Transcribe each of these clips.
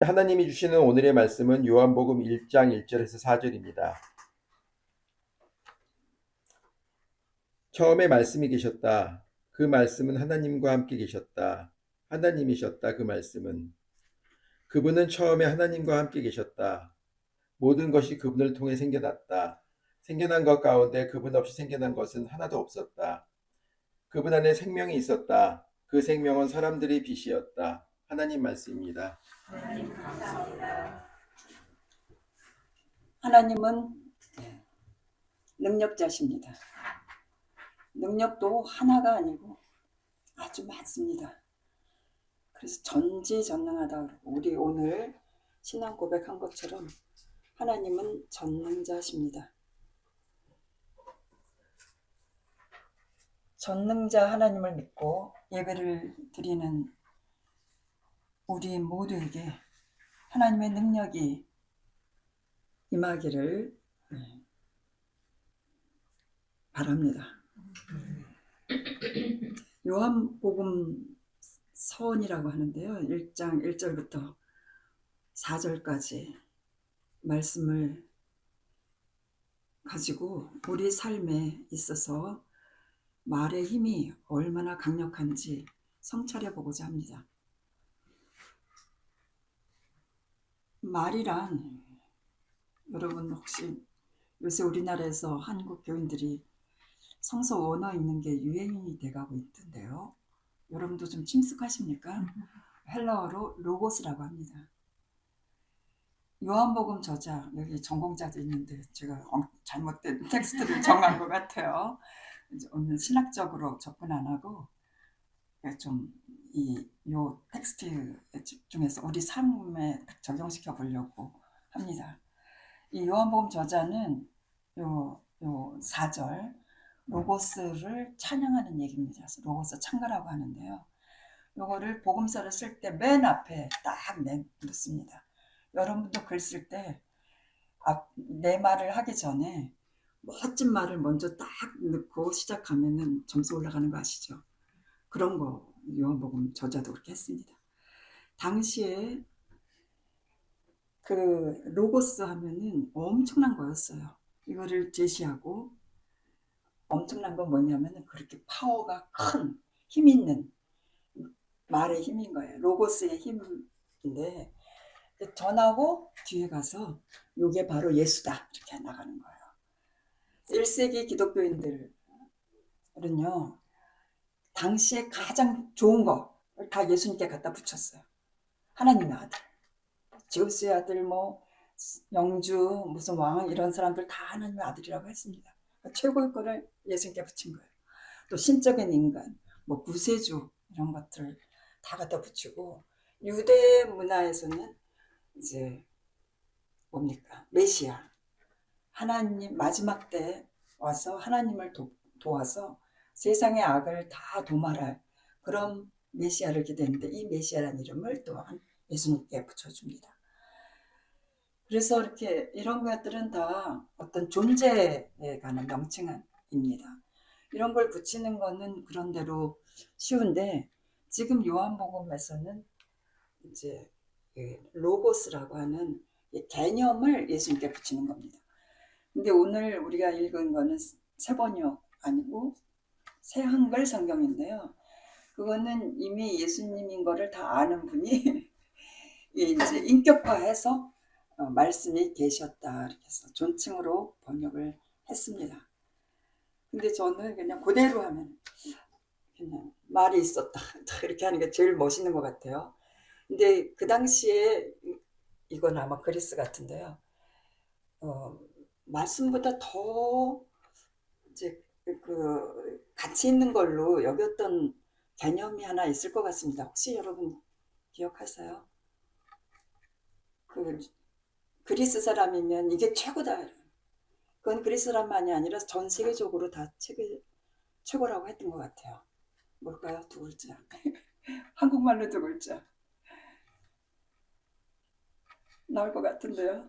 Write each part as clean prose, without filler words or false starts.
하나님이 주시는 오늘의 말씀은 요한복음 1장 1절에서 4절입니다. 처음에 말씀이 계셨다. 그 말씀은 하나님과 함께 계셨다. 하나님이셨다. 그 말씀은. 그분은 처음에 하나님과 함께 계셨다. 모든 것이 그분을 통해 생겨났다. 생겨난 것 가운데 그분 없이 생겨난 것은 하나도 없었다. 그분 안에 생명이 있었다. 그 생명은 사람들의 빛이었다. 하나님 말씀입니다. 하나님 감사합니다. 하나님은 능력자십니다. 능력도 하나가 아니고 아주 많습니다. 그래서 전지전능하다 그러고 우리 오늘 신앙 고백한 것처럼 하나님은 전능자십니다. 전능자 하나님을 믿고 예배를 드리는 우리 모두에게 하나님의 능력이 임하기를 바랍니다. 요한복음 서원이라고 하는데요. 1장 1절부터 4절까지 말씀을 가지고 우리 삶에 있어서 말의 힘이 얼마나 강력한지 성찰해 보고자 합니다. 말이란 여러분 혹시 요새 우리나라에서 한국 교인들이 성서 원어 읽는 게 유행이 돼가고 있던데요. 여러분도 좀 친숙하십니까? 헬라어로 로고스라고 합니다. 요한복음 저자, 여기 전공자도 있는데 제가 잘못된 텍스트를 정한 것 같아요. 오늘 신학적으로 접근 안 하고 좀 요 텍스트에 집중해서 우리 삶에 적용시켜 보려고 합니다. 이 요한복음 저자는 요 4절 로고스를 찬양하는 얘기입니다. 로고스 찬가라고 하는데요. 요거를 복음서를 쓸 때 맨 앞에 딱 넣습니다. 여러분도 글 쓸 때 내 말을 하기 전에 멋진 말을 먼저 딱 넣고 시작하면은 점수 올라가는 거 아시죠? 그런 거 요한복음 저자도 그렇게 했습니다. 당시에 그 로고스 하면은 엄청난 거였어요. 이거를 제시하고 엄청난 건 뭐냐면은 그렇게 파워가 큰 힘 있는 말의 힘인 거예요. 로고스의 힘인데 전하고 뒤에 가서 이게 바로 예수다 이렇게 나가는 거예요. 1세기 기독교인들은요 당시에 가장 좋은 거 다 예수님께 갖다 붙였어요. 하나님의 아들, 제우스의 아들, 뭐 영주, 무슨 왕 이런 사람들 다 하나님의 아들이라고 했습니다. 최고의 거를 예수님께 붙인 거예요. 또 신적인 인간, 뭐 구세주 이런 것들 다 갖다 붙이고 유대 문화에서는 이제 뭡니까? 메시아, 하나님 마지막 때 와서 하나님을 도와서 세상의 악을 다 도말할 그런 메시아를 기대했는데 이 메시아라는 이름을 또한 예수님께 붙여줍니다. 그래서 이렇게 이런 것들은 다 어떤 존재에 관한 명칭입니다. 이런 걸 붙이는 거는 그런대로 쉬운데 지금 요한복음에서는 이제 로고스라고 하는 개념을 예수님께 붙이는 겁니다. 근데 오늘 우리가 읽은 거는 새번역 아니고 새 한글 성경인데요. 그거는 이미 예수님인 거를 다 아는 분이 이제 인격화해서 말씀이 계셨다 이렇게 해서 존칭으로 번역을 했습니다. 근데 저는 그냥 그대로 하면 그냥 말이 있었다 이렇게 하는 게 제일 멋있는 것 같아요. 근데 그 당시에 이건 아마 그리스 같은데요. 말씀보다 더 이제 그 가치 있는 걸로 여겼던 개념이 하나 있을 것 같습니다. 혹시 여러분 기억하세요? 그 그리스 사람이면 이게 최고다. 그건 그리스 사람만이 아니라 전 세계적으로 다 최고라고 했던 것 같아요. 뭘까요? 두 글자. 한국말로 두 글자. 나올 것 같은데요.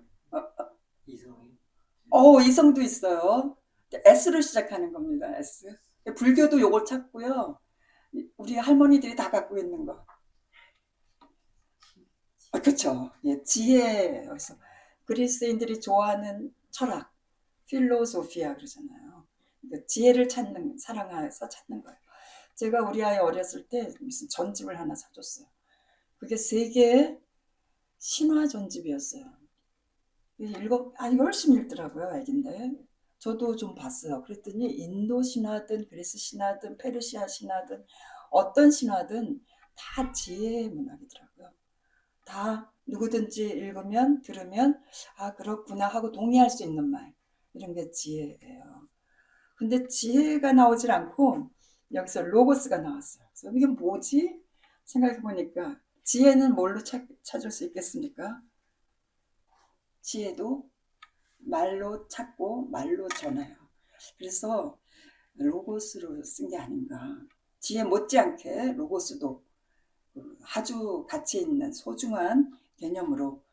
이성도 있어요. S로 시작하는 겁니다. S. 불교도 요걸 찾고요. 우리 할머니들이 다 갖고 있는 거. 그렇죠. 예, 지혜. 그래서 그리스인들이 좋아하는 철학, 필로소피아 그러잖아요. 그 지혜를 찾는, 사랑해서 찾는 거예요. 제가 우리 아이 어렸을 때 무슨 전집을 하나 사줬어요. 그게 세계의 신화 전집이었어요. 아니 훨씬 읽더라고요, 애긴데. 저도 좀 봤어요. 그랬더니 인도 신화든 그리스 신화든 페르시아 신화든 어떤 신화든 다 지혜의 문학이더라고요. 다 누구든지 읽으면 들으면 아 그렇구나 하고 동의할 수 있는 말, 이런 게 지혜예요. 근데 지혜가 나오질 않고 여기서 로고스가 나왔어요. 그래서 이게 뭐지? 생각해 보니까 지혜는 뭘로 찾을 수 있겠습니까? 지혜도 말로 찾고 말로 전해요. 그래서 로고스로 쓴 게 아닌가. 지혜 못지않게 로고스도 아주 가치 있는 소중한 개념으로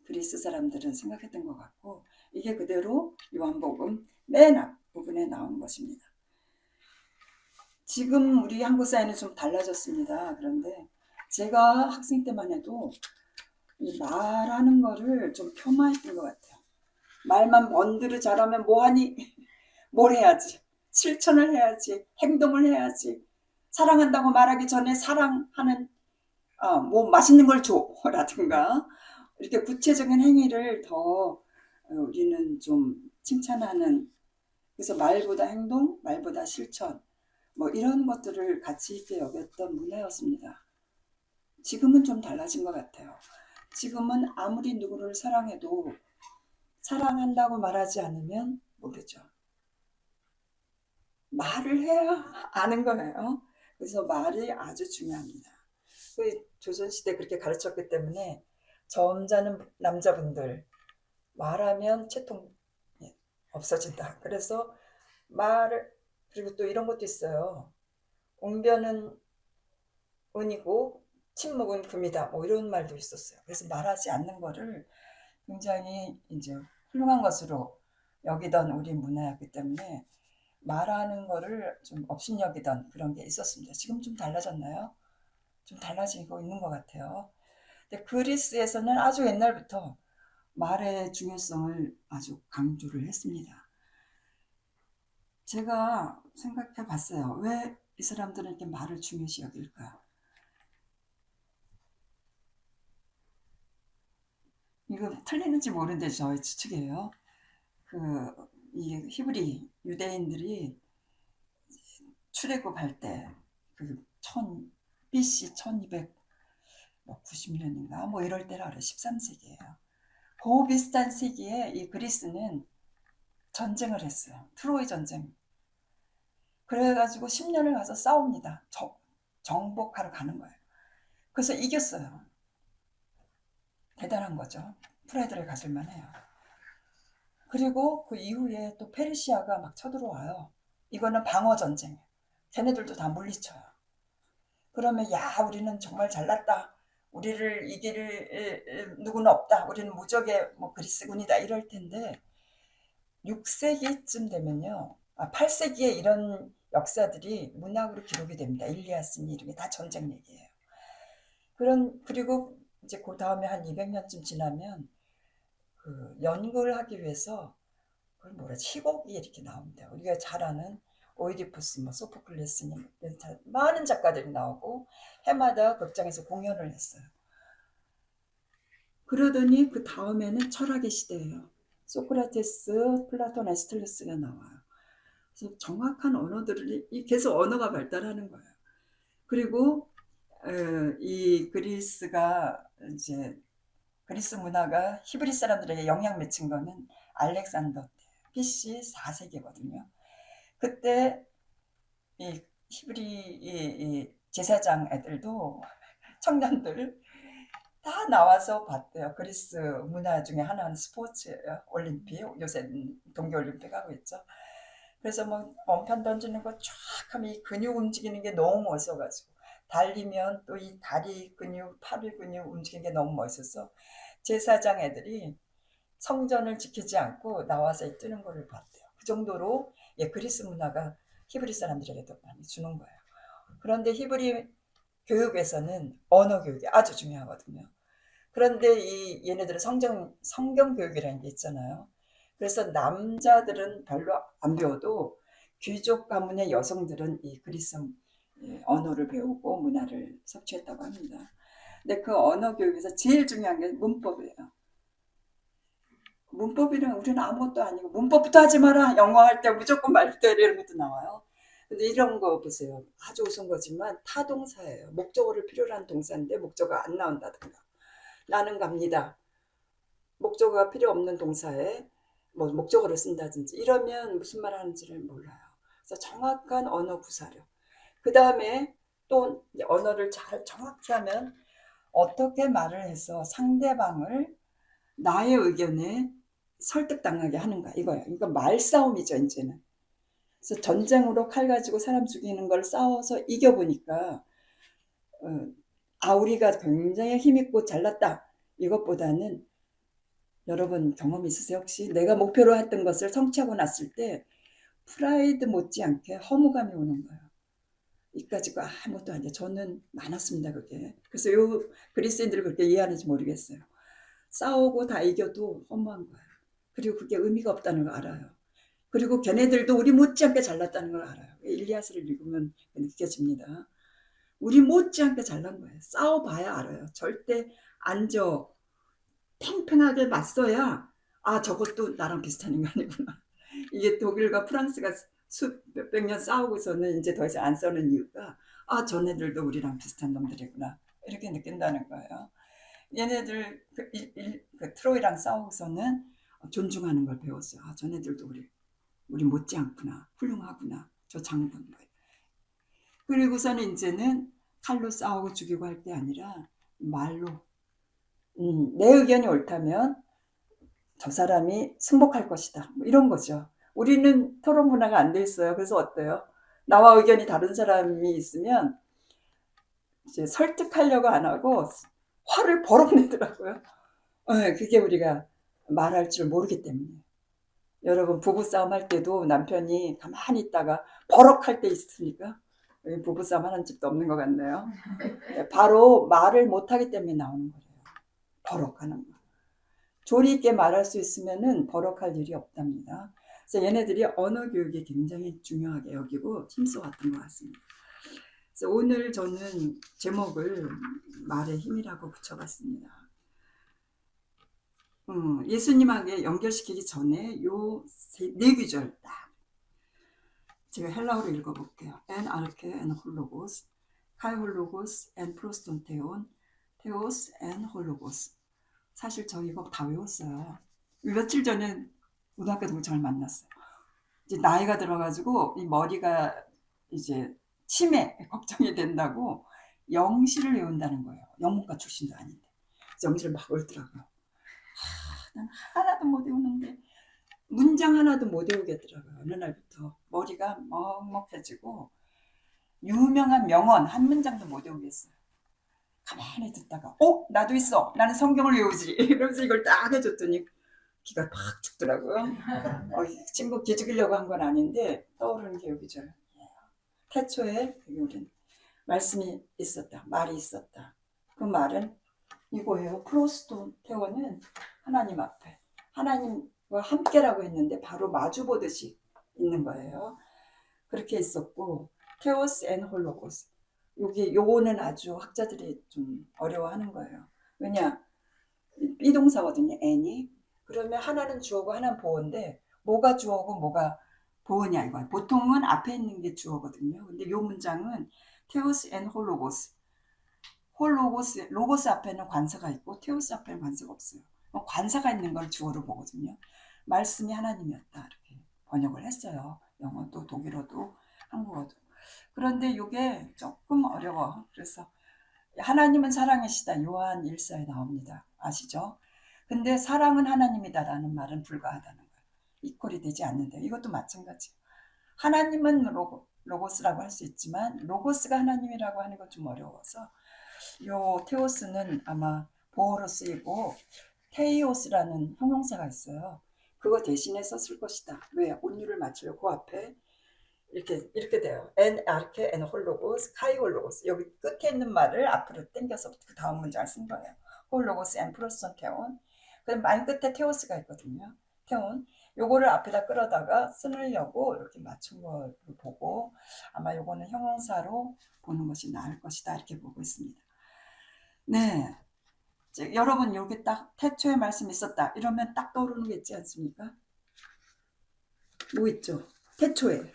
그리스 사람들은 생각했던 것 같고, 이게 그대로 요한복음 맨 앞부분에 나온 것입니다. 지금 우리 한국 사회는 좀 달라졌습니다. 그런데 제가 학생 때만 해도 이 말하는 거를 좀 폄하했던 것 같아요. 말만 번드르 잘하면 뭐하니? 뭘 해야지? 실천을 해야지. 행동을 해야지. 사랑한다고 말하기 전에 사랑하는 뭐 맛있는 걸 줘 라든가 이렇게 구체적인 행위를 더 우리는 좀 칭찬하는, 그래서 말보다 행동, 말보다 실천, 뭐 이런 것들을 가치 있게 여겼던 문화였습니다. 지금은 좀 달라진 것 같아요. 지금은 아무리 누구를 사랑해도 사랑한다고 말하지 않으면 모르죠. 말을 해야 아는 거예요. 그래서 말이 아주 중요합니다. 그 조선시대 그렇게 가르쳤기 때문에 점잖은 남자분들 말하면 채통 없어진다. 그래서 말을, 그리고 또 이런 것도 있어요. 웅변은 은이고 침묵은 금이다. 뭐 이런 말도 있었어요. 그래서 말하지 않는 거를 굉장히 이제 훌륭한 것으로 여기던 우리 문화였기 때문에 말하는 거를 좀 업신여기던 그런 게 있었습니다. 지금 좀 달라졌나요? 좀 달라지고 있는 것 같아요. 근데 그리스에서는 아주 옛날부터 말의 중요성을 아주 강조를 했습니다. 제가 생각해 봤어요. 왜 이 사람들은 이렇게 말을 중요시 여길까? 이거 틀리는지 모르는데 저의 추측이에요. 이 히브리 유대인들이 출애굽할 때, 그 BC 1290년인가 뭐 이럴 때라 그래. 13세기예요. 그 비슷한 시기에 이 그리스는 전쟁을 했어요. 트로이 전쟁. 그래가지고 10년을 가서 싸웁니다. 정복하러 가는 거예요. 그래서 이겼어요. 대단한 거죠. 프라이드를 가질 만해요. 그리고 그 이후에 또 페르시아가 막 쳐들어와요. 이거는 방어 전쟁. 걔네들도 다 물리쳐요. 그러면 야 우리는 정말 잘났다. 우리를 이길 누구는 없다. 우리는 무적의 뭐 그리스군이다 이럴 텐데 6세기쯤 되면요. 8세기에 이런 역사들이 문학으로 기록이 됩니다. 일리아스니 이런 게 다 전쟁 얘기예요. 그리고 이제 그 다음에 한 200년쯤 지나면 그 연구를 하기 위해서 그걸 뭐라지 희곡이 이렇게 나옵니다. 우리가 잘 아는 오이디푸스, 뭐 소포클레스님 많은 작가들이 나오고 해마다 극장에서 공연을 했어요. 그러더니 그 다음에는 철학의 시대예요. 소크라테스, 플라톤, 에스틀레스가 나와요. 그래서 정확한 언어들이 계속 언어가 발달하는 거예요. 그리고 이 그리스가 이제 그리스 문화가 히브리 사람들에게 영향 미친 거는 알렉산더 때 BC 4세기거든요. 그때 이 히브리 이 제사장 애들도 청년들 다 나와서 봤대요. 그리스 문화 중에 하나는 스포츠예요. 올림픽, 요새 동계올림픽 하고 있죠. 그래서 뭐 원판 던지는 거 쫙 하면 이 근육 움직이는 게 너무 멋있어가지고 달리면 또 이 다리 근육, 팔 근육 움직이는 게 너무 멋있어서 제사장 애들이 성전을 지키지 않고 나와서 뜨는 거를 봤대요. 그 정도로 그리스 문화가 히브리 사람들에게도 많이 주는 거예요. 그런데 히브리 교육에서는 언어 교육이 아주 중요하거든요. 그런데 얘네들은 성경 교육이라는 게 있잖아요. 그래서 남자들은 별로 안 배워도 귀족 가문의 여성들은 이 그리스 언어를 배우고 문화를 섭취했다고 합니다. 근데 그 언어 교육에서 제일 중요한 게 문법이에요. 문법이랑 우리는 아무것도 아니고 문법부터 하지 마라. 영어 할 때 무조건 말부터 이런 것도 나와요. 근데 이런 거 보세요. 아주 우스운 거지만 타동사예요. 목적어를 필요로 한 동사인데 목적어가 안 나온다든가. 나는 갑니다. 목적어가 필요 없는 동사에 뭐 목적어를 쓴다든지 이러면 무슨 말 하는지를 몰라요. 그래서 정확한 언어 구사력. 그 다음에 또 언어를 잘 정확히 하면 어떻게 말을 해서 상대방을 나의 의견에 설득당하게 하는가 이거예요. 이거 말싸움이죠 이제는. 그래서 전쟁으로 칼 가지고 사람 죽이는 걸 싸워서 이겨보니까 우리가 굉장히 힘있고 잘났다 이것보다는 여러분 경험 있으세요 혹시? 내가 목표로 했던 것을 성취하고 났을 때 프라이드 못지않게 허무감이 오는 거예요. 이까지가 아무것도 아니에요. 저는 많았습니다 그게. 그래서 요 그리스인들을 그렇게 이해하는지 모르겠어요. 싸우고 다 이겨도 허무한 거예요. 그리고 그게 의미가 없다는 걸 알아요. 그리고 걔네들도 우리 못지않게 잘났다는 걸 알아요. 일리아스를 읽으면 느껴집니다. 우리 못지않게 잘난 거예요. 싸워봐야 알아요. 절대 앉아 팽팽하게 맞서야 저것도 나랑 비슷한 인간이구나. 이게 독일과 프랑스가 몇백 년 싸우고서는 이제 더 이상 안 싸우는 이유가 전애들도 우리랑 비슷한 놈들이구나 이렇게 느낀다는 거예요. 얘네들 그 트로이랑 싸우고서는 존중하는 걸 배웠어요. 전애들도 우리 못지않구나, 훌륭하구나, 저 장군. 그리고서는 이제는 칼로 싸우고 죽이고 할 게 아니라 말로 내 의견이 옳다면 저 사람이 승복할 것이다. 뭐 이런 거죠. 우리는 토론 문화가 안 돼 있어요. 그래서 어때요? 나와 의견이 다른 사람이 있으면 이제 설득하려고 안 하고 화를 버럭 내더라고요. 그게 우리가 말할 줄 모르기 때문에. 여러분 부부싸움 할 때도 남편이 가만히 있다가 버럭할 때 있으니까 부부싸움 하는 집도 없는 것 같네요. 바로 말을 못하기 때문에 나오는 거예요. 버럭하는 거. 조리 있게 말할 수 있으면은 버럭할 일이 없답니다. 그래서 얘네들이 언어 교육이 굉장히 중요하게 여기고 힘써왔던 것 같습니다. 그래서 오늘 저는 제목을 말의 힘이라고 붙여봤습니다. 예수님하게 연결시키기 전에 요 네 구절 딱 제가 헬라어로 읽어볼게요. 엔 아르케 엔 홀로고스, 카이 홀로고스 엔 프로스톤 테오스 엔 홀로고스. 사실 저 이거 다 외웠어요. 며칠 전에 고등학교 동창을 만났어요. 이제 나이가 들어가지고 이 머리가 이제 치매 걱정이 된다고 영시를 외운다는 거예요. 영문과 출신도 아닌데 영시를 막 외우더라고요. 난 하나도 못 외우는데 문장 하나도 못 외우겠더라고요. 어느 날부터 머리가 먹먹해지고 유명한 명언 한 문장도 못 외우겠어요. 가만히 듣다가 나도 있어. 나는 성경을 외우지. 이러면서 이걸 딱 해줬더니 기가 팍 죽더라고요. 친구 기죽이려고 한 건 아닌데 떠오르는 게 여기죠. 태초에 우리는 말씀이 있었다. 말이 있었다. 그 말은 이거예요. 프로스톤 테오는 하나님 앞에 하나님과 함께라고 했는데 바로 마주 보듯이 있는 거예요. 그렇게 있었고 테오스 앤 홀로고스. 요거는 아주 학자들이 좀 어려워하는 거예요. 왜냐? 비동사거든요. 앤이. 그러면 하나는 주어고 하나는 보어인데 뭐가 주어고 뭐가 보어냐 이거야. 보통은 앞에 있는 게 주어거든요. 근데 요 문장은 테오스 앤 홀로고스. 로고스 앞에는 관사가 있고 테오스 앞에는 관사가 없어요. 관사가 있는 걸 주어로 보거든요. 말씀이 하나님이었다 이렇게 번역을 했어요. 영어도 독일어도 한국어도. 그런데 이게 조금 어려워. 그래서 하나님은 사랑이시다. 요한 1서에 나옵니다. 아시죠? 근데 사랑은 하나님이다라는 말은 불가하다는 거예요. 이퀄이 되지 않는데 이것도 마찬가지. 하나님은 로고스라고 할 수 있지만 로고스가 하나님이라고 하는 건 좀 어려워서 요 테오스는 아마 보어로 쓰이고 테이오스라는 형용사가 있어요. 그거 대신해서 쓸 것이다. 왜? 온유를 맞추려고 그 앞에 이렇게 돼요. 엔 아르케 엔 홀로고스 카이 홀로고스. 여기 끝에 있는 말을 앞으로 당겨서 그 다음 문장을 쓴 거예요. 홀로고스 앤 프로스톤 테온. 그다음 맨 끝에 테오스가 있거든요. 테온. 요거를 앞에다 끌어다가 쓰려고 이렇게 맞춘 걸 보고 아마 요거는 형용사로 보는 것이 나을 것이다 이렇게 보고 있습니다. 네. 여러분 여기 딱 태초에 말씀이 있었다 이러면 딱 떠오르는 게 있지 않습니까? 뭐 있죠? 태초에.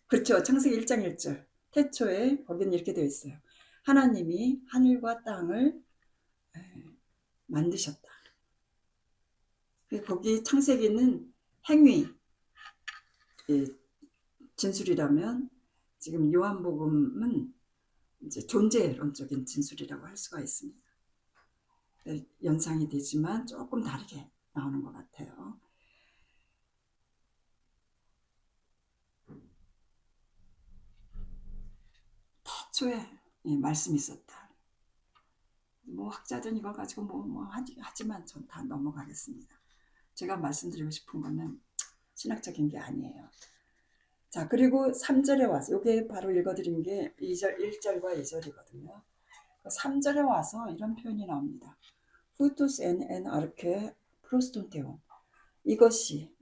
그렇죠. 창세기 1장 1절. 태초에 거기는 이렇게 되어 있어요. 하나님이 하늘과 땅을 만드셨다. 거기 창세기는 행위 진술이라면 지금 요한복음은 이제 존재론적인 진술이라고 할 수가 있습니다. 연상이 되지만 조금 다르게 나오는 것 같아요. 태초에 말씀이 있었다. 뭐 학자들은 이걸 가지고 하지만 전 다 넘어가겠습니다. 제가 말씀드리고 싶은 거는 신학적인 게 아니에요. 자, 그리고 3절에 와서 이게 바로 읽어드린 게 1절과 2절이거든요. 3절에 와서 이런 표현이 나옵니다. 후토스 엔 아르케 프로스톤테온. 이것이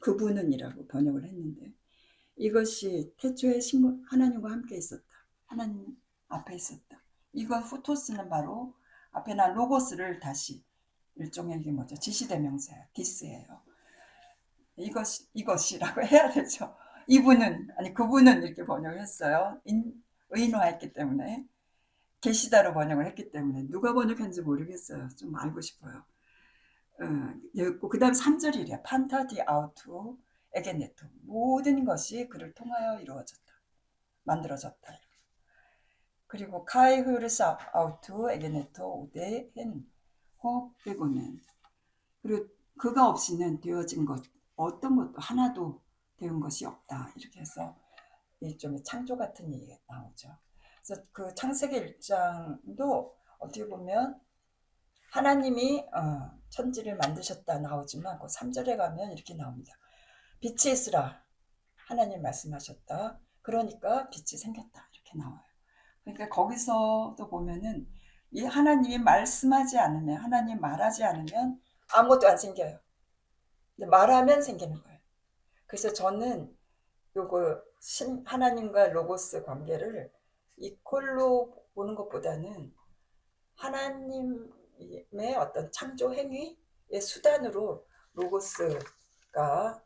그분은이라고 번역을 했는데 이것이 태초에 하나님과 함께 있었다. 하나님 앞에 있었다. 이건 후토스는 바로 앞에나 로고스를 다시 일종의 이게 뭐죠? 지시대명사예요. 디스예요. 이것이라고 해야 되죠. 이분은 아니 그분은 이렇게 번역을 했어요. 의인화했기 때문에 계시다로 번역을 했기 때문에 누가 번역했는지 모르겠어요. 좀 알고 싶어요. 그 다음 3절이래요. 판타 디 아우투 에게네토. 모든 것이 그를 통하여 이루어졌다. 만들어졌다. 그리고 카이 후르스 아우투 에게네토 우데 헨호 베고는. 그리고 그가 없이는 되어진 것 어떤 것도 하나도 되은 것이 없다. 이렇게 해서 일종의 창조 같은 얘기가 나오죠. 그래서 그 창세기 1장도 어떻게 보면 하나님이 천지를 만드셨다 나오지만 그 3절에 가면 이렇게 나옵니다. 빛이 있으라 하나님 말씀하셨다. 그러니까 빛이 생겼다. 이렇게 나와요. 그러니까 거기서도 보면은 이 하나님이 말씀하지 않으면 하나님 말하지 않으면 아무것도 안 생겨요. 근데 말하면 생기는 거예요. 그래서 저는 요거 하나님과 로고스 관계를 이퀄로 보는 것보다는 하나님의 어떤 창조 행위의 수단으로 로고스가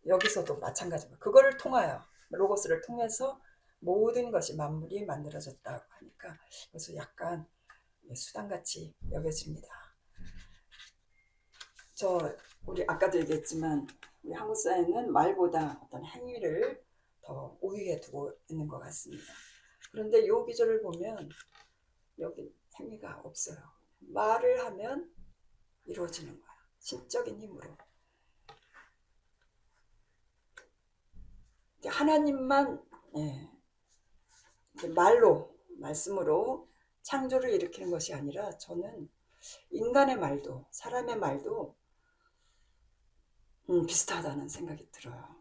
여기서도 마찬가지입니다. 그거를 통하여 로고스를 통해서 모든 것이 만물이 만들어졌다고 하니까 그래서 약간 수단같이 여겨집니다. 우리 아까도 얘기했지만 우리 한국 사회는 말보다 어떤 행위를 더 우위에 두고 있는 것 같습니다. 그런데 이 기절을 보면 여기 행위가 없어요. 말을 하면 이루어지는 거야. 신적인 힘으로. 하나님만 말씀으로 창조를 일으키는 것이 아니라 저는 인간의 말도 사람의 말도 비슷하다는 생각이 들어요.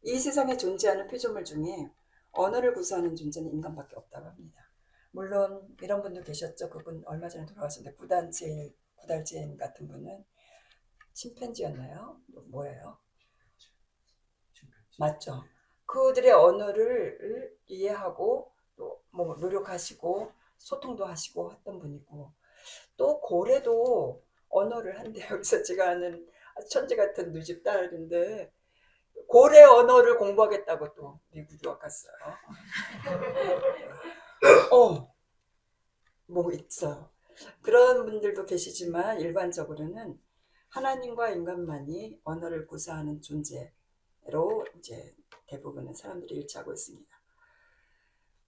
이 세상에 존재하는 피조물 중에 언어를 구사하는 존재는 인간밖에 없다고 합니다. 물론 이런 분도 계셨죠. 그분 얼마 전에 돌아가셨는데 구달제인 같은 분은 침팬지였나요? 뭐예요? 맞죠. 그들의 언어를 이해하고 또 뭐 노력하시고 소통도 하시고 했던 분이고 또 고래도 언어를 한대요. 그래서 제가 아는 천재 같은 누집 딸인데 고래 언어를 공부하겠다고 또 미국 유학 갔어요. 뭐 있어요. 그런 분들도 계시지만 일반적으로는 하나님과 인간만이 언어를 구사하는 존재로 이제 대부분의 사람들이 일치하고 있습니다.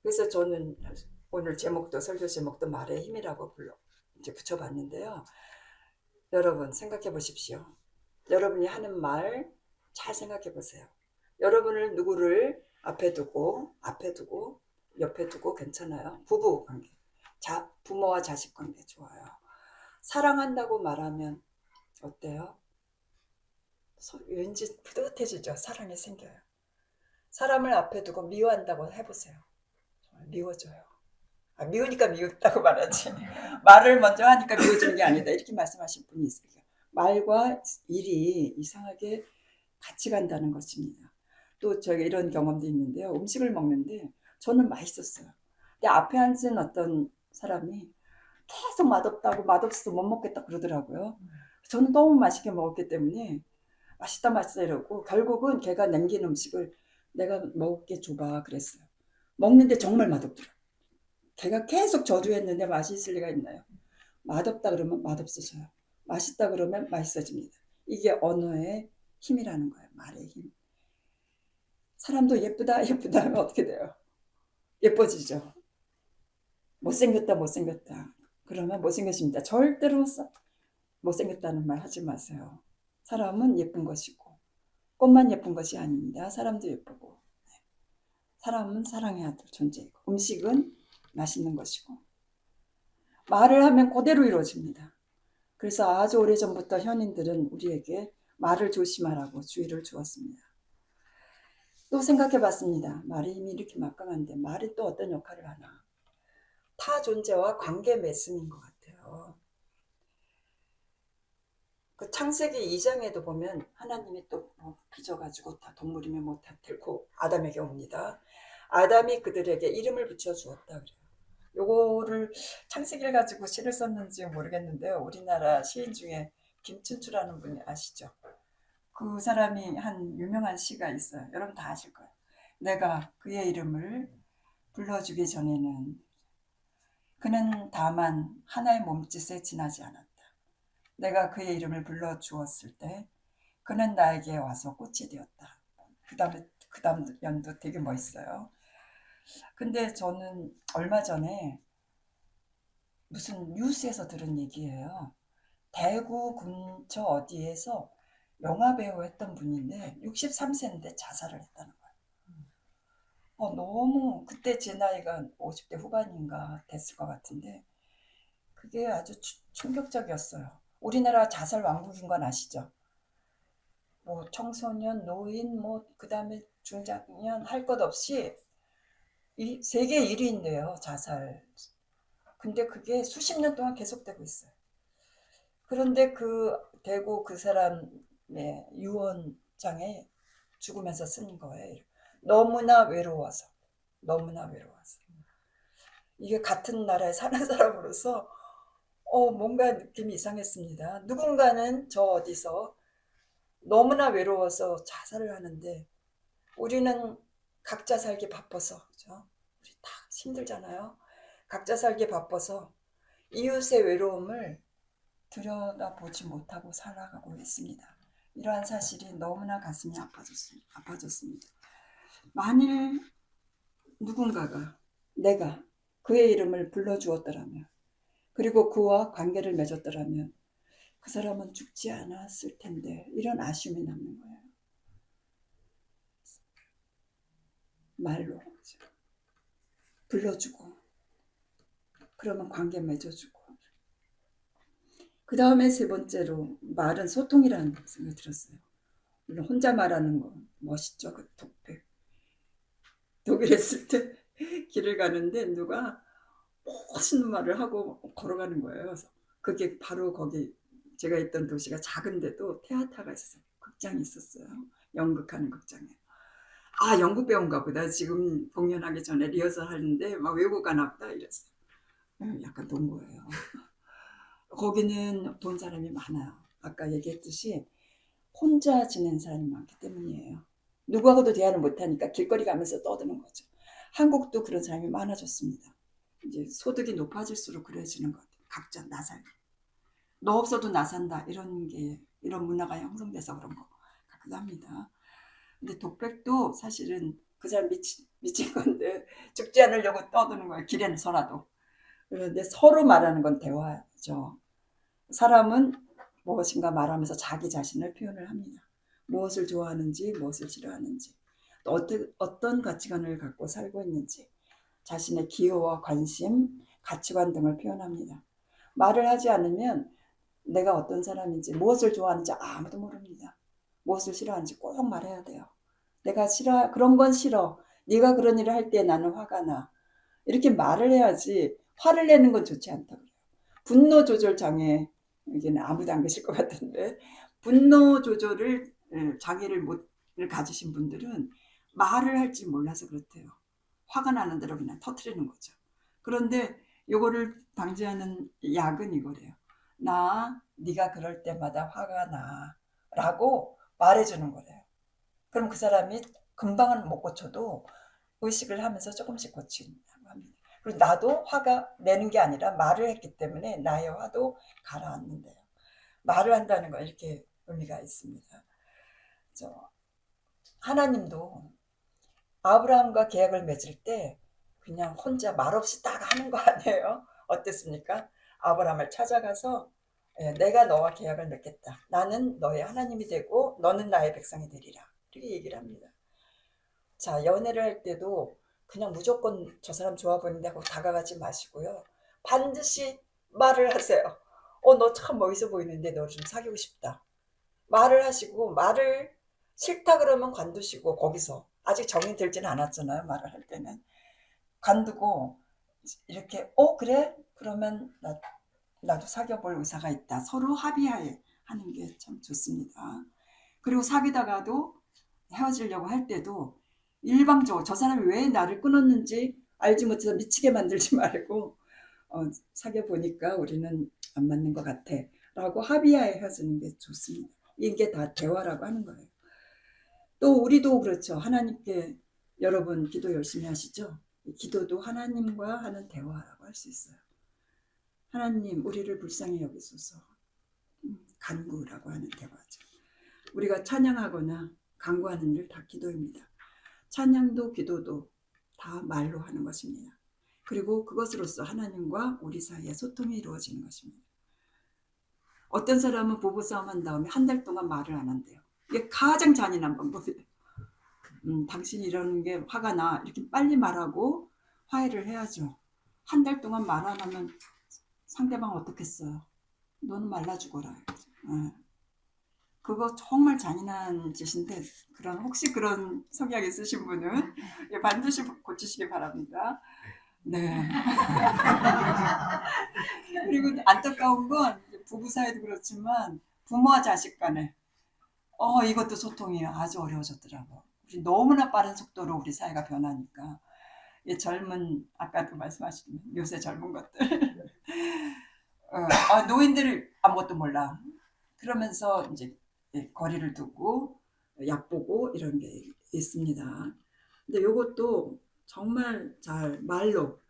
그래서 저는 오늘 설교 제목도 말의 힘이라고 이제 붙여봤는데요. 여러분 생각해 보십시오. 여러분이 하는 말 잘 생각해 보세요. 여러분을 누구를 앞에 두고 옆에 두고 괜찮아요. 부부 관계, 부모와 자식 관계 좋아요. 사랑한다고 말하면 어때요? 왠지 뿌듯해지죠. 사랑이 생겨요. 사람을 앞에 두고 미워한다고 해보세요. 정말 미워져요. 미우니까 미웠다고 말하지. 말을 먼저 하니까 미워지는 게 아니다. 이렇게 말씀하신 분이 있어요. 말과 일이 이상하게 같이 간다는 것입니다. 또 저희가 이런 경험도 있는데요. 음식을 먹는데 저는 맛있었어요. 근데 앞에 앉은 어떤 사람이 계속 맛없다고 맛없어서 못 먹겠다 그러더라고요. 저는 너무 맛있게 먹었기 때문에 맛있다 맛있다 이러고 결국은 걔가 남긴 음식을 내가 먹게 줘봐 그랬어요. 먹는데 정말 맛없더라고요. 걔가 계속 저주했는데 맛이 있을 리가 있나요? 맛없다 그러면 맛없어져요. 맛있다 그러면 맛있어집니다. 이게 언어의 힘이라는 거예요. 말의 힘. 사람도 예쁘다 예쁘다 하면 어떻게 돼요? 예뻐지죠. 못생겼다 못생겼다 그러면 못생겼습니다. 절대로 못생겼다는 말 하지 마세요. 사람은 예쁜 것이고 꽃만 예쁜 것이 아닙니다. 사람도 예쁘고 사람은 사랑해야 될 존재이고 음식은 맛있는 것이고 말을 하면 그대로 이루어집니다. 그래서 아주 오래전부터 현인들은 우리에게 말을 조심하라고 주의를 주었습니다. 또 생각해 봤습니다. 말의 힘이 이렇게 막강한데 말이 또 어떤 역할을 하나. 타 존재와 관계 맺음인 것 같아요. 그 창세기 2장에도 보면 하나님이 또 빚어가지고 다 동물이면 뭐 다 데리고 아담에게 옵니다. 아담이 그들에게 이름을 붙여 주었다 그래요. 요거를 창세기를 가지고 시를 썼는지 모르겠는데요. 우리나라 시인 중에 김춘추라는 분이 아시죠? 그 사람이 한 유명한 시가 있어요. 여러분 다 아실 거예요. 내가 그의 이름을 불러주기 전에는 그는 다만 하나의 몸짓에 지나지 않았다. 내가 그의 이름을 불러주었을 때 그는 나에게 와서 꽃이 되었다. 그 다음 연도 되게 멋있어요. 근데 저는 얼마 전에 무슨 뉴스에서 들은 얘기예요. 대구 근처 어디에서 영화배우 했던 분인데 63세인데 자살을 했다는 거예요. 너무 그때 제 나이가 50대 후반인가 됐을 것 같은데 그게 아주 충격적이었어요. 우리나라 자살 왕국인 건 아시죠? 뭐 청소년, 노인, 뭐 그다음에 중장년 할 것 없이 세계 1위인데요, 자살. 근데 그게 수십 년 동안 계속되고 있어요. 그런데 그 대구 그 사람의 유언장에 죽으면서 쓴 거예요. 너무나 외로워서. 이게 같은 나라에 사는 사람으로서 뭔가 느낌이 이상했습니다. 누군가는 저 어디서 너무나 외로워서 자살을 하는데 우리는 각자 살기 바빠서, 그죠? 우리 다 힘들잖아요. 각자 살기 바빠서 이웃의 외로움을 들여다보지 못하고 살아가고 있습니다. 이러한 사실이 너무나 가슴이 아파졌습니다. 만일 누군가가 내가 그의 이름을 불러주었더라면 그리고 그와 관계를 맺었더라면 그 사람은 죽지 않았을 텐데 이런 아쉬움이 남는 거예요. 말로 불러주고 그러면 관계 맺어주고 그 다음에 세 번째로 말은 소통이라는 생각이 들었어요. 물론 혼자 말하는 거 멋있죠. 그 독백. 독일에 있을 때 길을 가는데 누가 멋있는 말을 하고 걸어가는 거예요. 그래서 그게 바로 거기 제가 있던 도시가 작은데도 테아트가 있었어요. 극장이 있었어요. 연극하는 극장에. 아, 연극 배우인가 보다. 지금 공연하기 전에 리허설 하는데 막 외국 가나 보다 이랬어요. 약간 동거예요. 거기는 본 사람이 많아요. 아까 얘기했듯이 혼자 지낸 사람이 많기 때문이에요. 누구하고도 대화를 못하니까 길거리 가면서 떠드는 거죠. 한국도 그런 사람이 많아졌습니다. 이제 소득이 높아질수록 그래지는 것 같아요. 각자 나 살기. 너 없어도 나 산다. 이런 문화가 형성돼서 그런 거 같기도 합니다. 근데 독백도 사실은 그 사람 미친 건데 죽지 않으려고 떠드는 거예요. 길에서라도. 그런데 서로 말하는 건 대화죠. 사람은 무엇인가 말하면서 자기 자신을 표현을 합니다. 무엇을 좋아하는지, 무엇을 싫어하는지, 또 어떤 가치관을 갖고 살고 있는지, 자신의 기호와 관심, 가치관 등을 표현합니다. 말을 하지 않으면 내가 어떤 사람인지, 무엇을 좋아하는지 아무도 모릅니다. 무엇을 싫어하는지 꼭 말해야 돼요. 내가 싫어, 그런 건 싫어. 네가 그런 일을 할 때 나는 화가 나. 이렇게 말을 해야지 화를 내는 건 좋지 않다고 그래요. 분노 조절 장애, 여기는 아무도 안 계실 것 같은데, 분노 조절을 장애를 가지신 분들은 말을 할 줄 몰라서 그렇대요. 화가 나는 대로 그냥 터트리는 거죠. 그런데 요거를 방지하는 약은 이거래요. 네가 그럴 때마다 화가 나 라고 말해주는 거래요. 그럼 그 사람이 금방은 못 고쳐도 의식을 하면서 조금씩 고친다고 합니다. 그리고 나도 화가 내는 게 아니라 말을 했기 때문에 나의 화도 가라앉는데요. 말을 한다는 거 이렇게 의미가 있습니다. 하나님도 아브라함과 계약을 맺을 때 그냥 혼자 말없이 딱 하는 거 아니에요? 어땠습니까? 아브라함을 찾아가서 내가 너와 계약을 맺겠다. 나는 너의 하나님이 되고 너는 나의 백성이 되리라. 이렇게 얘기를 합니다. 자, 연애를 할 때도 그냥 무조건 저 사람 좋아 보이는데 하고 다가가지 마시고요. 반드시 말을 하세요. 너 참 멋있어 보이는데 너 좀 사귀고 싶다. 말을 하시고, 말을 싫다 그러면 관두시고, 거기서 아직 정이 들지는 않았잖아요. 말을 할 때는 관두고 이렇게 그래? 그러면 나도 사귀어볼 의사가 있다. 서로 합의하에 하는 게 참 좋습니다. 그리고 사귀다가도 헤어지려고 할 때도 일방적으로 저 사람이 왜 나를 끊었는지 알지 못해서 미치게 만들지 말고 사귀어 보니까 우리는 안 맞는 것 같아 라고 합의하에 헤어지는 게 좋습니다. 이게 다 대화라고 하는 거예요. 또 우리도 그렇죠. 하나님께 여러분 기도 열심히 하시죠? 기도도 하나님과 하는 대화라고 할 수 있어요. 하나님 우리를 불쌍히 여기소서. 간구라고 하는 대화죠. 우리가 찬양하거나 간구하는 일 다 기도입니다. 찬양도 기도도 다 말로 하는 것입니다. 그리고 그것으로써 하나님과 우리 사이에 소통이 이루어지는 것입니다. 어떤 사람은 부부싸움 한 다음에 한 달 동안 말을 안 한대요. 이게 가장 잔인한 방법이에요. 당신이 이러는 게 화가 나. 이렇게 빨리 말하고 화해를 해야죠. 한 달 동안 말 안 하면 상대방 어떻겠어요? 너는 말라 죽어라. 그거 정말 잔인한 짓인데 혹시 그런 성향 있으신 분은 반드시 고치시기 바랍니다. 네. 그리고 안타까운 건 부부 사이도 그렇지만 부모와 자식 간에 이것도 소통이 아주 어려워졌더라고. 우리 너무나 빠른 속도로 우리 사회가 변하니까 아까도 말씀하신 요새 젊은 것들 노인들 아무것도 몰라. 그러면서 이제 거리를 두고 약 보고 이런 게 있습니다. 근데 이것도 정말 잘 말로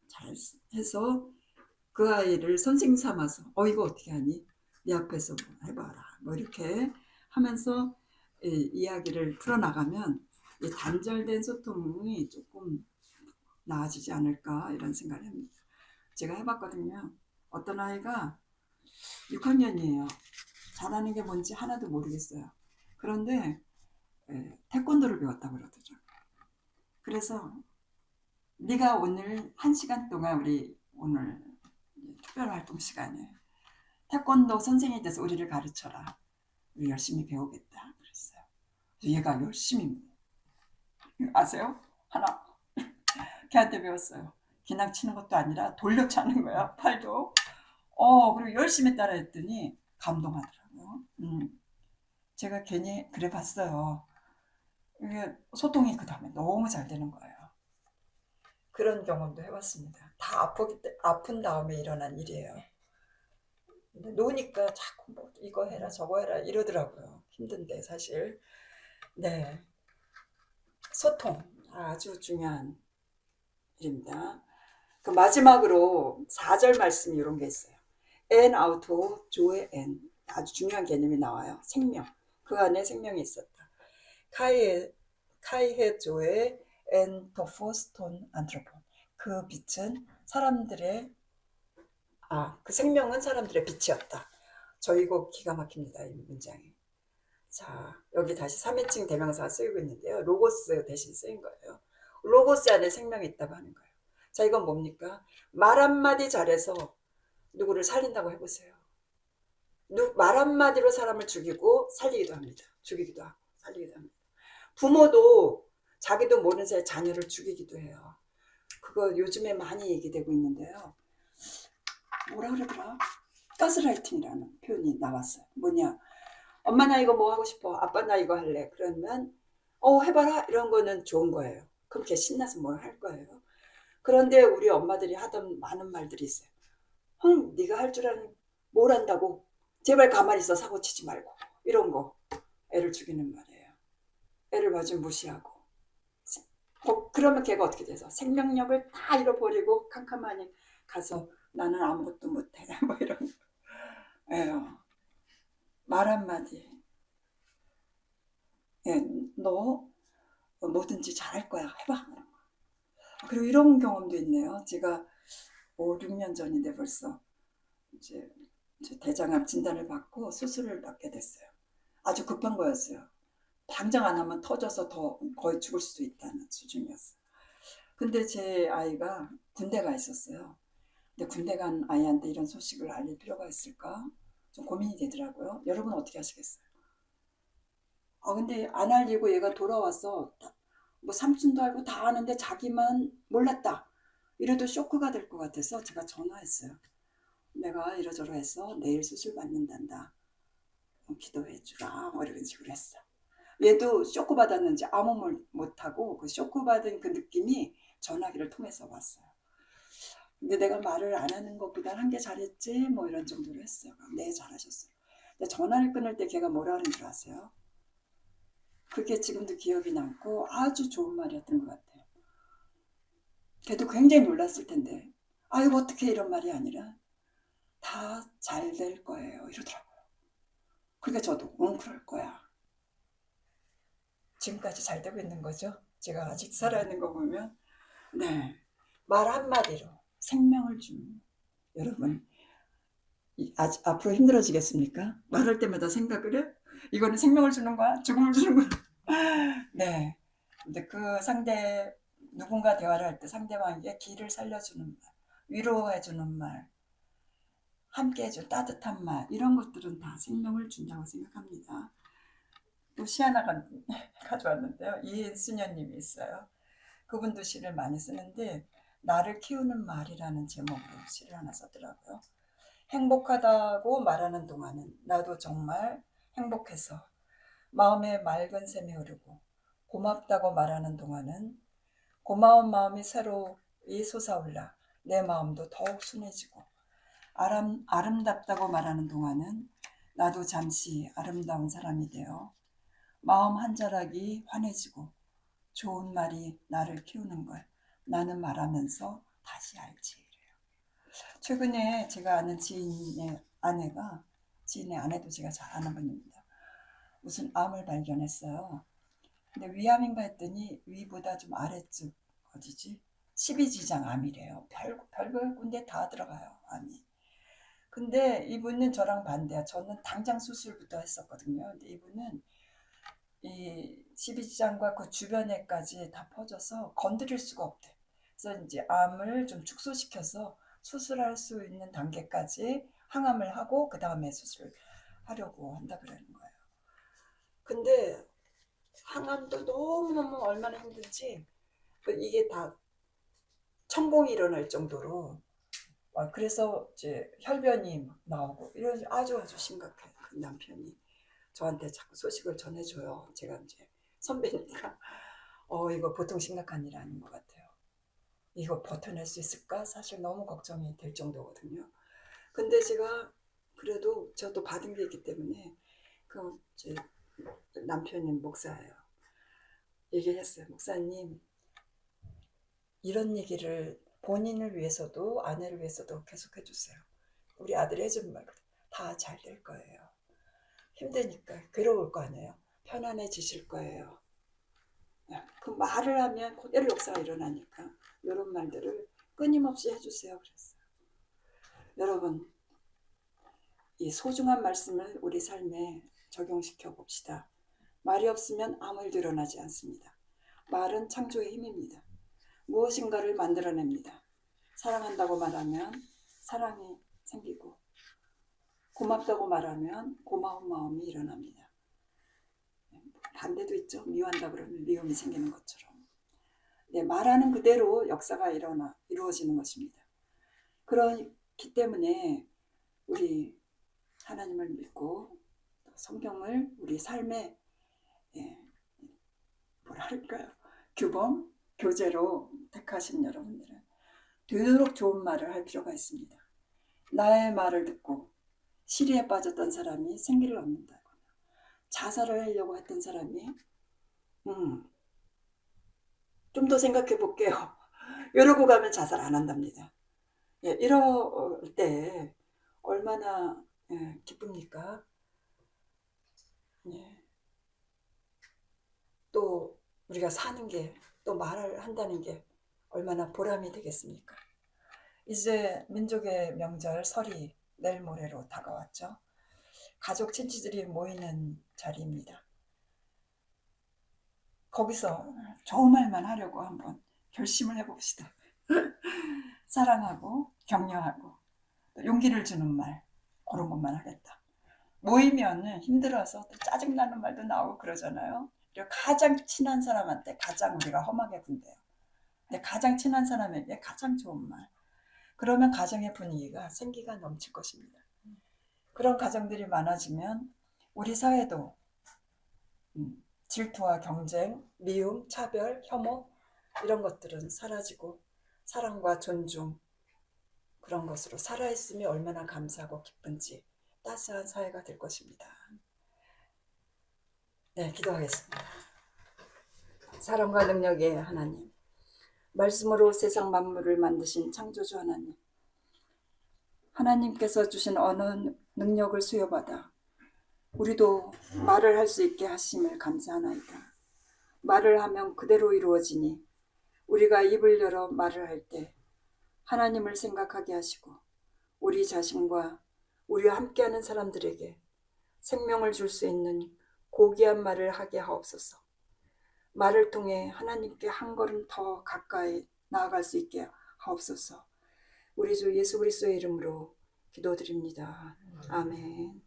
잘 해서 그 아이를 선생님 삼아서 이거 어떻게 하니? 네 앞에서 뭐 해봐라. 뭐 이렇게 하면서 이야기를 풀어나가면 단절된 소통이 조금 나아지지 않을까 이런 생각을 합니다. 제가 해봤거든요. 어떤 아이가 6학년이에요. 잘하는 게 뭔지 하나도 모르겠어요. 그런데 태권도를 배웠다고 그러더라고요. 그래서 네가 오늘 1시간 동안 우리 오늘 특별활동 시간에 태권도 선생님이 돼서 우리를 가르쳐라. 우리 열심히 배우겠다. 그랬어요. 얘가 열심히 아세요? 하나 걔한테 배웠어요. 그냥 치는 것도 아니라 돌려차는 거야. 팔도. 그리고 열심히 따라했더니 감동하더라고요. 제가 괜히 그래 봤어요. 이게 소통이 그 다음에 너무 잘 되는 거예요. 그런 경험도 해봤습니다. 다 아픈 다음에 일어난 일이에요. 근데 노니까 자꾸 뭐 이거 해라 저거 해라 이러더라고요. 힘든데 사실. 네, 소통 아주 중요한 일입니다. 그 마지막으로 4절 말씀이 이런 게 있어요. And out of joy and 아주 중요한 개념이 나와요. 생명. 그 안에 생명이 있었다. 카이헤 조에 and the firstone anthropon. 그 빛은 그 생명은 사람들의 빛이었다. 저 이거 기가 막힙니다. 이 문장이. 자, 여기 다시 3인칭 대명사가 쓰이고 있는데요. 로고스 대신 쓰인 거예요. 로고스 안에 생명이 있다고 하는 거예요. 자, 이건 뭡니까? 말 한마디 잘해서 누구를 살린다고 해보세요. 말 한마디로 사람을 죽이고 살리기도 합니다. 죽이기도 하고 살리기도 합니다. 부모도 자기도 모르는 사이에 자녀를 죽이기도 해요. 그거 요즘에 많이 얘기되고 있는데요. 뭐라 그러더라? 가스라이팅이라는 표현이 나왔어요. 뭐냐? 엄마 나 이거 뭐 하고 싶어. 아빠 나 이거 할래. 그러면 해봐라. 이런 거는 좋은 거예요. 그럼 걔 신나서 뭘 할 거예요. 그런데 우리 엄마들이 하던 많은 말들이 있어요. 네가 할 줄 아는 뭘 한다고. 제발 가만히 있어. 사고 치지 말고. 이런 거. 애를 죽이는 말이에요. 애를 마주 무시하고. 그러면 걔가 어떻게 돼서 생명력을 다 잃어버리고 캄캄하니 가서 나는 아무것도 못해. 뭐 이런 거. 예요. 말 한마디. 예, 너 뭐든지 잘할 거야. 해봐. 그리고 이런 경험도 있네요. 제가 5, 6년 전인데 벌써 이제 대장암 진단을 받고 수술을 받게 됐어요. 아주 급한 거였어요. 당장 안 하면 터져서 더 거의 죽을 수도 있다는 수준이었어요. 근데 제 아이가 군대 가 있었어요. 근데 군대 간 아이한테 이런 소식을 알릴 필요가 있을까? 좀 고민이 되더라고요. 여러분 어떻게 하시겠어요? 근데 안 알리고 얘가 돌아와서 뭐 삼촌도 알고 다 아는데 자기만 몰랐다. 이래도 쇼크가 될 것 같아서 제가 전화했어요. 내가 이러저러해서 내일 수술 받는단다. 기도해 주라. 뭐 이런 식으로 했어. 얘도 쇼크 받았는지 아무 말 못하고 그 쇼크 받은 그 느낌이 전화기를 통해서 왔어요. 근데 내가 말을 안 하는 것보다 한 게 잘했지 뭐 이런 정도로 했어요. 네 잘하셨어요. 근데 전화를 끊을 때 걔가 뭐라 하는 줄 아세요? 그게 지금도 기억이 남고 아주 좋은 말이었던 것 같아요. 걔도 굉장히 놀랐을 텐데 아이고 어떻게 이런 말이 아니라 다 잘 될 거예요 이러더라고요. 그러니까 저도 그럴 거야. 지금까지 잘 되고 있는 거죠. 제가 아직 살아있는 거 보면 네, 말 한마디로 생명을 주는 여러분 앞으로 힘들어지겠습니까? 말할 때마다 생각을 해? 이거는 생명을 주는 거야? 죽음을 주는 거야? 네. 근데 그 누군가 대화를 할 때 상대방에게 기를 살려주는 말, 위로해주는 말, 함께 해줄 따뜻한 말, 이런 것들은 다 생명을 준다고 생각합니다. 또 시 하나가 가져왔는데요. 이수녀님이 있어요. 그분도 시를 많이 쓰는데 나를 키우는 말이라는 제목으로 시를 하나 썼더라고요. 행복하다고 말하는 동안은 나도 정말 행복해서 마음에 맑은 샘이 흐르고 고맙다고 말하는 동안은 고마운 마음이 새로이 솟아올라 내 마음도 더욱 순해지고 아름답다고 말하는 동안은 나도 잠시 아름다운 사람이 되어 마음 한 자락이 환해지고 좋은 말이 나를 키우는 걸 나는 말하면서 다시 알지. 최근에 제가 아는 지인의 아내도 제가 잘 아는 분입니다. 무슨 암을 발견했어요. 근데 위암인가 했더니 위보다 좀 아래쪽 어디지? 12지장 암이래요. 별별 군데 다 들어가요, 암이. 근데 이분은 저랑 반대야. 저는 당장 수술부터 했었거든요. 근데 이분은 이 12지장과 그 주변에까지 다 퍼져서 건드릴 수가 없대. 그래서 이제 암을 좀 축소시켜서 수술할 수 있는 단계까지 항암을 하고 그 다음에 수술하려고 한다 그러는 거예요. 근데 항암도 너무너무 얼마나 힘든지 이게 다 천공이 일어날 정도로 그래서 이제 혈변이 막 나오고 이런 아주 심각해요. 그 남편이 저한테 자꾸 소식을 전해줘요. 제가 이제 선배니까 이거 보통 심각한 일 아닌 것 같아요. 이거 버텨낼 수 있을까? 사실 너무 걱정이 될 정도거든요. 근데 제가 그래도 저도 받은 게 있기 때문에 그 제 남편이 목사예요. 얘기했어요. 목사님 이런 얘기를 본인을 위해서도 아내를 위해서도 계속 해주세요. 우리 아들이 해준 말 다 잘 될 거예요. 힘드니까 괴로울 거 아니에요. 편안해지실 거예요. 그 말을 하면 그대로 역사가 일어나니까 이런 말들을 끊임없이 해주세요. 그랬어요. 여러분 이 소중한 말씀을 우리 삶에 적용시켜 봅시다. 말이 없으면 아무 일도 일어나지 않습니다. 말은 창조의 힘입니다. 무엇인가를 만들어냅니다. 사랑한다고 말하면 사랑이 생기고 고맙다고 말하면 고마운 마음이 일어납니다. 반대도 있죠. 미워한다 그러면 미움이 생기는 것처럼. 말하는 그대로 역사가 이루어지는 것입니다. 그렇기 때문에 우리 하나님을 믿고 성경을 우리 삶의 뭐랄까요? 규범, 교재로 택하신 여러분들은 되도록 좋은 말을 할 필요가 있습니다. 나의 말을 듣고 시리에 빠졌던 사람이 생기를 얻는다거나 자살을 하려고 했던 사람이 좀 더 생각해 볼게요. 이러고 가면 자살 안 한답니다. 이럴 때 얼마나 기쁩니까? 또 우리가 사는 게, 또 말을 한다는 게 얼마나 보람이 되겠습니까? 이제 민족의 명절 설이 내일 모레로 다가왔죠. 가족 친지들이 모이는 자리입니다. 거기서 좋은 말만 하려고 한번 결심을 해봅시다. 사랑하고 격려하고 용기를 주는 말, 그런 것만 하겠다. 모이면 힘들어서 또 짜증나는 말도 나오고 그러잖아요. 그리고 가장 친한 사람한테 가장 우리가 험하게 군대요. 근데 가장 친한 사람에게 가장 좋은 말. 그러면 가정의 분위기가 생기가 넘칠 것입니다. 그런 가정들이 많아지면 우리 사회도 질투와 경쟁, 미움, 차별, 혐오 이런 것들은 사라지고 사랑과 존중 그런 것으로 살아있음이 얼마나 감사하고 기쁜지 따스한 사회가 될 것입니다. 네, 기도하겠습니다. 사랑과 능력의 하나님, 말씀으로 세상 만물을 만드신 창조주 하나님, 하나님께서 주신 언어 능력을 수여받아 우리도 말을 할 수 있게 하심을 감사하나이다. 말을 하면 그대로 이루어지니 우리가 입을 열어 말을 할 때 하나님을 생각하게 하시고 우리 자신과 우리와 함께하는 사람들에게 생명을 줄 수 있는 고귀한 말을 하게 하옵소서. 말을 통해 하나님께 한 걸음 더 가까이 나아갈 수 있게 하옵소서. 우리 주 예수 그리스도의 이름으로 기도드립니다. 아멘.